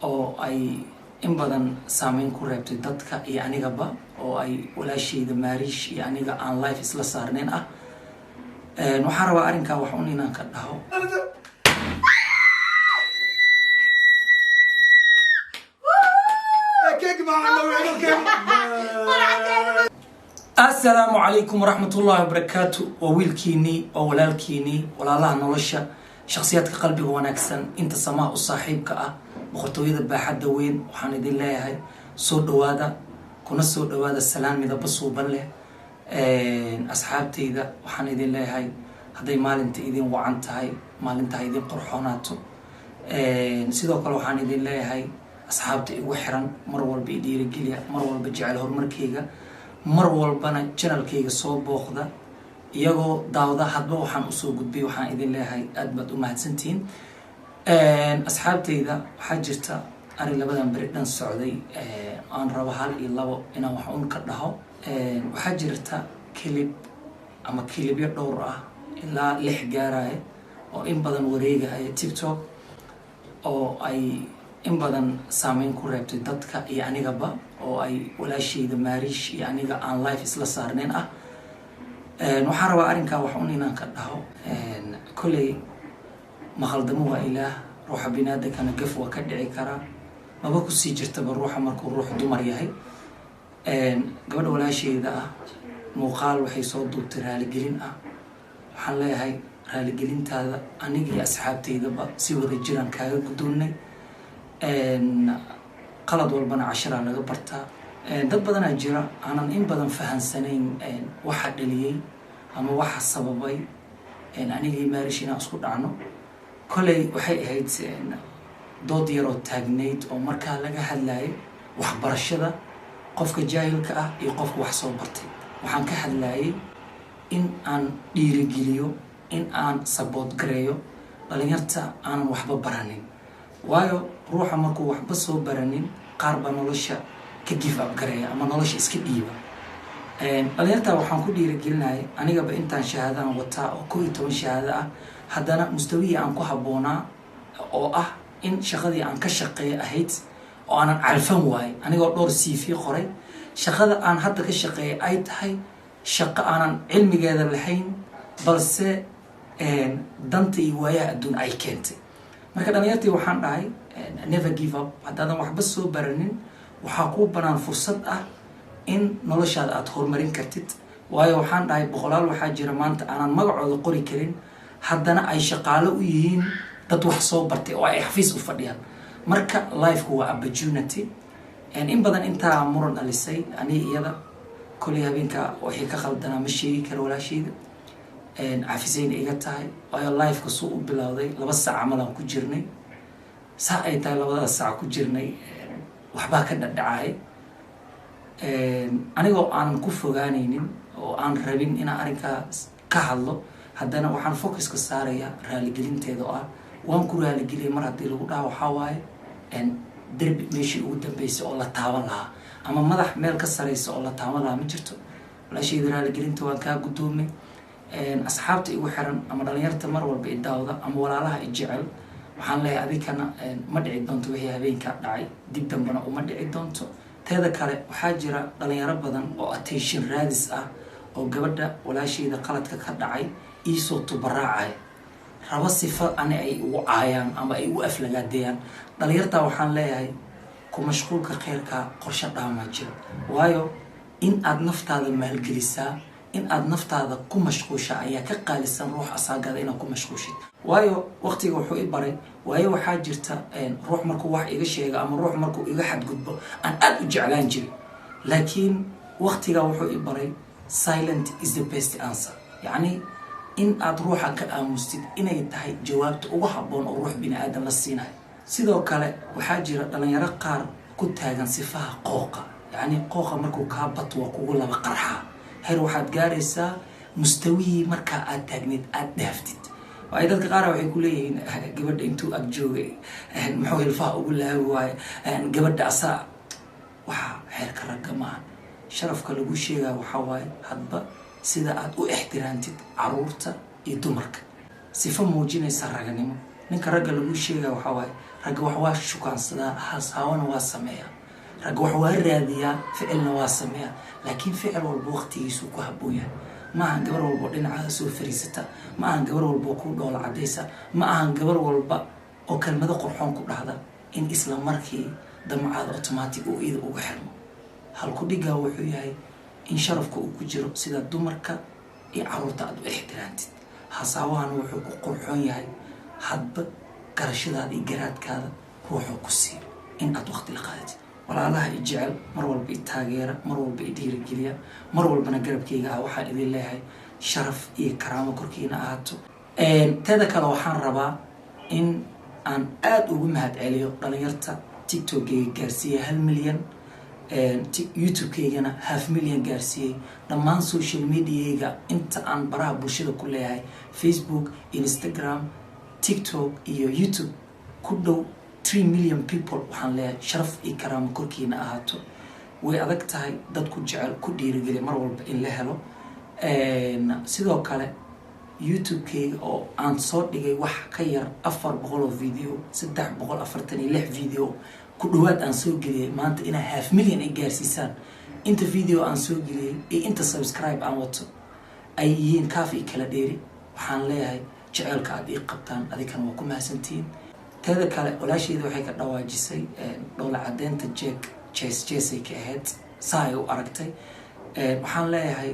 oo ay in badan saameyn ku reebtay dadka iyo anigaba oo ay walaashayda Maariish iyo aniga aan live isla saarneen ah. waxaan rabaa arrinkaa wax un inaan ka dhaho. السلام عليكم ورحمة الله وبركاته وويلكيني وولالكيني ولاله نولشة شخصياتك قلبي ونكسن انت سماء صاحبك بخطوية باحد وين وحان دي الله هاي صور دوادا كنا صور دوادا السلام إذا بصوا بله أصحابتي إذا وحان دي الله هاي هذي مال انت إذن وعنت هاي مال انت إذن قرحوناتو سيدو قالوا وحان دي الله هاي أصحابتي وحرا مرول بإيدي رجليا مرول بجعله مركيغا mar walbana channelkayga soo booqda iyagoo daawada hadba waxaan u soo gudbay waxaan idin leeyahay aad baad u mahadsantiin asxaabtayda waxa jirta ari labadan bari dhan socday aan rabo hal iyo labo inaan wax un ka dhaho waxa jirta clip ama clipyo dhowr ah ilaa 6 gaaraya oo in badan wareegaya TikTok oo ay in badan saameyn ku reebtay dadka iyo anigaba oo ay walaashayda Maariish iyo aniga aan live isla saarneen ah. waxaan rabaa arrinkaa wax un inaan ka dhaho. koley maqaldamo waa ilaah, ruuxa binaadamkana gaf waa ka dhici karaa, maba ku sii jirtaba ruuxa markuu ruux dumar yahay. gabadha walaashayda ah muuqaal waxay soo duubtay raaligelin ah. waxaan leeyahay raaligelintaada aniga iyo asxaabtaydaba si wada jiraan kaaga guddoonnay. qalad walbana cashara laga bartaa. dad badanaa jira aanan in badan fahansanayn waxa dhaliyay ama waxa sababay aniga iyo Maariish inaan isku dhacno. koley waxay ahayd dood yar oo taagnayd oo markaa laga hadlayay waxbarashada qofka jaahilka ah iyo qofka wax soo bartay. waxaan ka hadlayay in aan dhiirigeliyo, in aan support gareeyo dhalinyarta aanan waxba baranin. waayo ruuxa markuu waxba soo baranin qaar baa nolosha ka give up gareeya ama nolosha iska dhiiba. dhalinyarta waxaan ku dhiirigelinayay anigaba intaan shahaadaan wataa oo 12 shahaado ah, haddana mustawii aan ku habboonaa oo ah in shaqadii aan ka shaqeeyo ahayd oo aanan carfan waay anigoo dhowr CV qoray. shaqada aan hadda ka shaqeeyo ay tahay shaqo aanan cilmigeeda lahayn balse danta iyo waayaha adduun ay keentay. marka dhalinyartii waxaan dhahay never give up. haddaadan waxba soo baranin waxaa kuu banaan fursad ah in noloshaada aad horumarin kartid. waayo waxaan dhahay boqolaal waxaa jira maanta aanan magacooda qori karin haddana ay shaqaalo u yihiin dad wax soo bartay oo ay xafiis u fadhiyaan. marka life-ku waa opportunity. in badan intaa muran dhalisay aniga iyada. koley habeenka waxay ka khaldanaa ma sheegi karo walaashayda. xafiisayn iga tahay waayo life-ka suu u bilowday 2 saac camalaan ku jirnay. saa ay tahay 2 saac ku jirnay waxbaa ka dhadhacay. anigoo aanan ku fogaanaynin oo aan rabin inaan arrinkaas ka hadlo haddana waxaan focuska saarayaa raaligelinteeda oo ah waan ku raaligeliyay mar haddii lagu dhaha waxaa waaye derbi meeshii ugu dambeysay oo la taaban lahaa ama madax meel ka sareysa oo la taaban lahaa ma jirto. walaashayda raaligelinta waan kaa guddoomay. asxaabta igu xiran ama dhalinyarta mar walba i daawda ama walaalaha i jecel waxaan leeyahay adikana ma dhici doonto wixii habeenka dhacay dib dambana uma dhici doonto. teeda kale waxaa jira dhalinyaro badan oo attention raadis ah oo gabadha walaashayda qaladka ka dhacay iisoo tubaraacay raba sifa ani ay ugu caayaan ama ay u aflagaadeeyaan. dhalinyarta waxaan leeyahay ku mashquulka khayrka qorshe dhaama jira. waayo in aad naftaada maalgelisaa, in aad naftaada ku mashquusha ayaa ka qaalisan ruux asaagada inaad ku mashquushid. waayo waqtiga wuxuu i baray waayo waxaa jirta ruux markuu wax iga sheega ama ruux markuu iga xadgudbo aan aad u jeclaan jirin, laakiin waqtiga wuxuu i baray silent is the best answer. yacni in aad ruuxa ka aamustid inay tahay jawaabta ugu habboon oo ruux bini aadan la siinayo. sidoo kale waxaa jira dhalinyaro qaar ku taagan sifaha qooqa. yacni qooqa markuu kaa bato waa kugu laba qarxa heer waxaad gaaraysaa mustawii markaa aad taagneed aad dhaaftid. waayo dadka qaar waxay ku leeyihiin gabadha intuu ag joogay muxuu hilfaha ugu laabi waaye gabadha asaa waxa heerka ragga maaha. sharafka lagu sheegaa waxaa waaye hadba sida aad u ixtiraantid caruurta iyo dumarka. sifo muujinaysa raganimo. ninka ragga lagu sheegaa waxaa waaye ragga wax waa shukaansadaa hasaawana waa sameeyaa ragga wax waa raadiyaa ficilna waa sameeyaa laakiin ficil walba waqtigiisu ku habboon yahay ma ahan gabar walba dhinacaada soo fariisata ma ahan gabar walba ku dhoola cadaysa ma ahan gabar walba oo kelmado qurxoon ku dhahda in isla markii damacaada automatic uu iyada uga xirmo halku dhigaa wuxuu yahay in sharafka uu ku jiro sida dumarka iyo caruurta aad u ixtiraantid hasaawahan wuxuu ku qurxoon yahay hadba garashadaada iyo garaadkaada ruuxuu ku siiyo in aad waqti la qaadatid walaalaha i jecel mar walba i taageera mar walba i dhiirigeliya mar walbana garabkayga ah waxaan idin leeyahay sharaf iyo karaamo korkiina ahaato teeda kale waxaan rabaa in aan aada ugu mahad celiyo dhalinyarta tiktokgayga gaarsiiyey 1 milyan youtube-kaygana 500,000 gaarsiiyey dhammaan social mediayga inta aan baraha bulshada ku leeyahay Facebook, Instagram, TikTok iyo YouTube ku dhow 3 million people waxaan leeyahay sharaf iyo karaamo korkiina ahaato way adag tahay dadku jecel ku dhiirigeliya mar walba in la helo sidoo kale youtube-kayga oo aan soo dhigay wax ka yar 400 oo video 346 video ku dhawaad aan soo geliyay maanta inaa 500,000 ay gaarsiisaan inta video aan soo geliyay iyo inta subscribe aan wato ay yihiin kaaf iyo kala dheeri waxaan leeyahay jaceylka aad ii qabtaan adikana waa ku mahadsantihiin teeda kale walaashayda waxay ka dhawaajisay dhoola cadeynta jeesay ka ahayd saa ay u aragtay waxaan leeyahay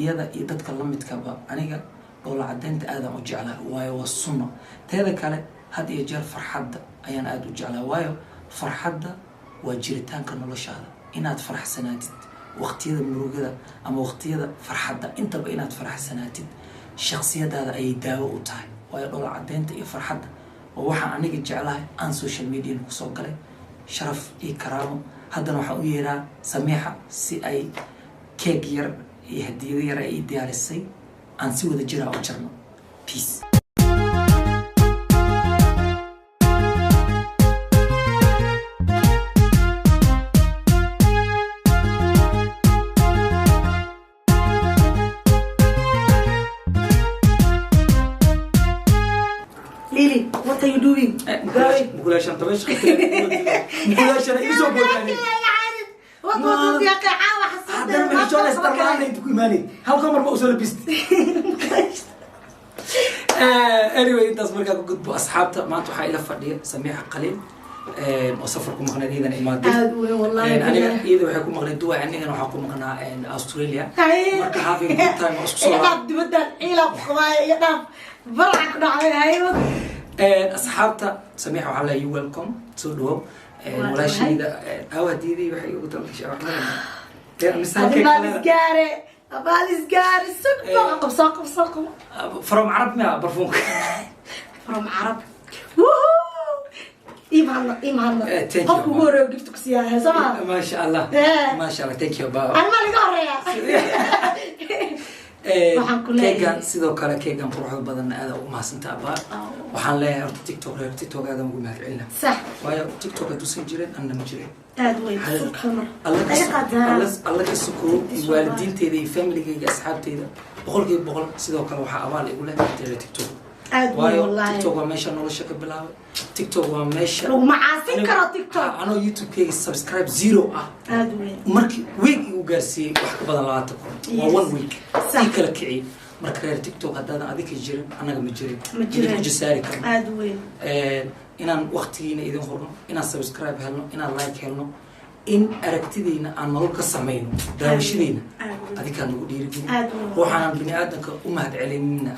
iyada iyo dadka la midkaba aniga dhoola cadeynta aadaan u jeclaa waayo waa sunno teeda kale had iyo jeer farxadda ayaan aada u jeclaa waayo farxadda waa jiritaanka noloshaada inaad faraxsanaatid waqtiyada murugada ama waqtiyada farxadda intaba inaad faraxsanaatid shakhsiyadaada ayay daawo u tahay waayo dhoola cadeynta iyo farxadda oo waxaan aniga jeclahay aan social media kusoo galay sharaf iyo karaamo haddana waxaan u yeeraa Samiixa si ay keeg yar iyo hadiyado yar ay diyaarisay aan si wada jira u jarno peace Lily, what are you doing? مقولاشان طبيش مقولاشان إيزو بوداني وضوض يا قاعة وحصلت هذا ما يجون استرلاني أنت كوي مالي هل كمر ما أوصل بيست anyway أنت أصبرك أقول قد بأصحابته ما أنتوا حائلة فردية سميحة قليل وسفركم مغنى إذا إمادي والله أنا إذا وحكم مغنى دوا يعني أنا وحكم مغنى أستراليا مركا هافي good time أسكسوها يقعد بدل إلى بخواي يقعد برعك نعمل هايو أصحابته سميحة وحلا you welcome تسودوا ولا شيء إذا هوا ديدي وحي قلت لك شيء أحنا أبالي سجاري سقم from عرب ما برفونك from عرب إيمان قف ورا جبتك سياحة سما ما شاء الله ما شاء الله thank you بابا أنا ما لقى كيجان سيدو كلا كيجان بروح بدن هذا وما سنتابع وحن لا أرد تيك توك هذا مقول ما فعلنا صح ويا تيك توك دوسين جيرين أنا مجرين أدوي سبحان الله كسكرو الوالدين تيدي فاميلي كي أصحاب تيدا بقول سيدو كلا وح أوال يقول لك تيجي تيك توك وايو تيك توك وماشى نور شكل بلاوي تيك توك وماشى ومعاسين كرا تيك توك أنا يوتيوب كي سبسكرايب زيرو أدوي مركي ويك وجالسي واحد بدل لا تكون وون ويك تيك لك عيد مركي تيك توك هذا أديك الجرين أنا مجرين جساري كم أدوي إن وقتينا إذا خرنا إن سبسكرايب هلنا إن لايك هلنا إن أركتدينا عن ملك سمينه داوشينا أديك كان مدير جديد وحنا بني آدم كأمهات علمنا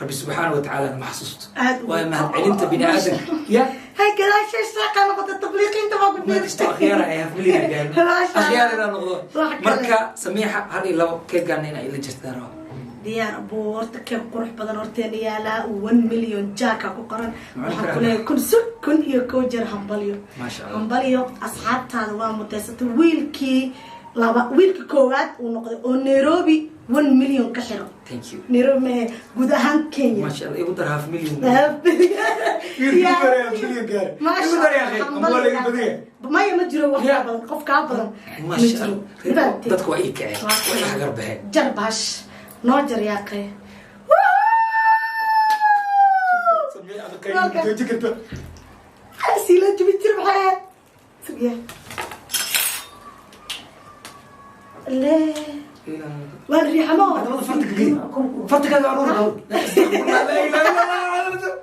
ربي سبحانه وتعالى محسوست وما علمت بني آدم يا هاي كذا شيء ساق أنا قلت التبليغ أنت ما قلت ما تشتغل خيارة يا فلينا قال خيارة لا نقول مركا سميحة هذه لو كيف قالنا إلى جستارها ديار أبو ورتك كم قرح بدن ورتين يالا 1 مليون جاكا كقرن وحكوا كل سكن يكوجر همبليو ما شاء الله همبليو أصحاب تانوا متسط ويلكي كوات ونيروبي 1 مليون كحرة. Thank you. نيروبي جودهان كينيا. ما شاء الله يقدر 500,000. ما شاء الله يا أخي. ما يمجروا واحد بدن قف كابدن. ما شاء الله. بدك وعيك عين. وعيك حجر بهاي. جرباش. ناجر يا أخي. سيلا جبتي بحال سويا لا وين الريحه ما هذا فرتك قريب فرتك هذا عروض لا اله الا الله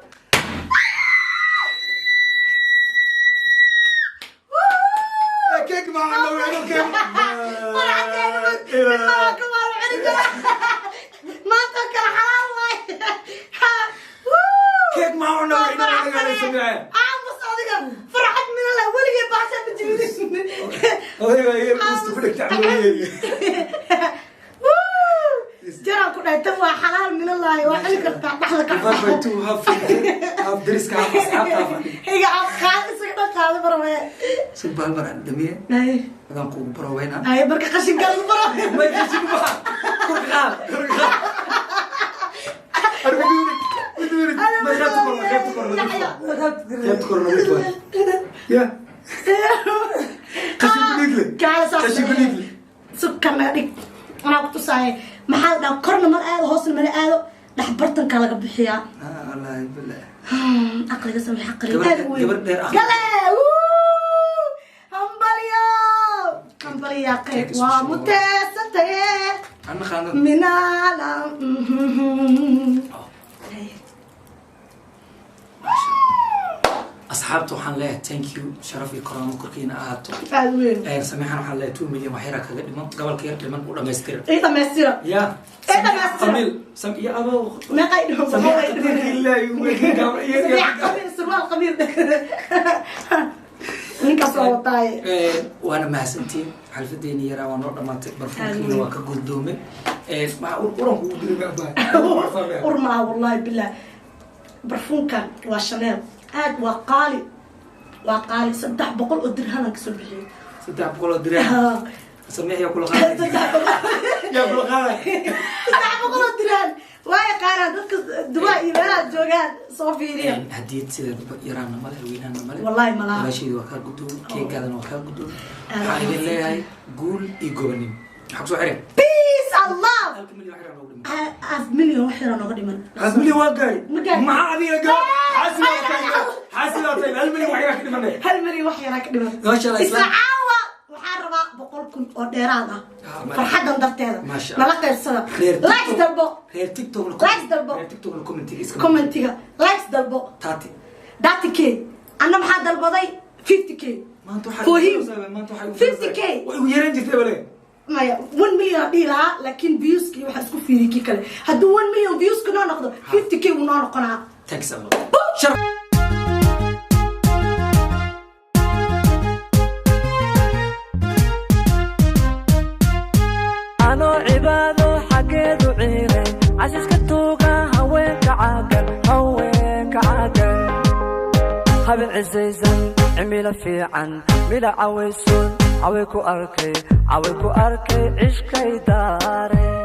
كيك معنا وين كيك ما فكر حرام كيك معنا وين عامس صادقة فرحت من الأول هي بعشا بتجيبني هي مستقبلك تعملي جرى كنا توا حلال من الله وحلك تحلك فايتو هاف دريسك هاف اصحابها هي عاد خالص كده قال بروي سبحان الله دميه اي هذان كو بروينا اي برك خشن قال بروي ما يجيك ما كرقال ما خاطر يا قشي سكر نادي أنا كنت ساي محل دا كرنا ما آله هوس ما آله ده برتن كلا قبحيا الله بالله أقلي قسم حقلي قبل دير أخ همبليا قيد ومتسطة أنا خاندر من عالم أصحابته وحن له thank you شرفي كرامة كركينا أهاتو أدوين سميحنا وحن له 2 مليون وحيرا كذا قبل كير لمن ولا مستر إيه تمسيرة يا إيه تمسيرة قميل يا أبو ما قايدهم سميحة إلا يوم سروال قميل إنك صوتاي وأنا ما سنتين حلف الدينية را ونور ما تكبر فينا وكجود دومي مع أورام ودري بقى أورما والله بالله برفون كان وشانيل هاد وقالي صدق بقول أدريها لك سبحان صدق بقول أدريها سميح يا كل غالي يا كل غالي صدق بقول أدريها واي قارن دك دواء يبلاد جوجان صوفيريا هديت يرانا ماله ويننا ماله والله ملا لا شيء وكا قدوم كي قادنا وكا قدوم حاجة اللي هاي قول يقولني حقسو حري بيس الله ألف مليون وحيرا نقدم ألف مليون وحيرا نقدم ألف مليون واقعي ما أبي أقول حاسلا طيب ألف مليون وحيرا كده مني هل مليون وحيرا كده مني ما شاء الله إسلام وحاربا بقول كن أديرانا فرحة دفتها ما شاء الله نلقى السنة لايكس دلبو غير تيك توك لايكس دلبو غير تيك توك الكومنتي كومنتيها لايكس دلبو تاتي داتي كي أنا محد دلبضي 50k ما أنتو حاجة ما أنتو حاجة 50k ويرين جت ولا ما 1 مليون ديلا لكن فيوز كي واحد سكو فيري كي كله هدو 1 مليون فيوز كنا ناخذ 50k ونا نقنع تكسب شرف أنا عباده حقيد وعيري عشيش كتوقع هوينك عاقل هبي عزيزا عميلة في عن ميلا عويسون عويكو أركي عشكي داري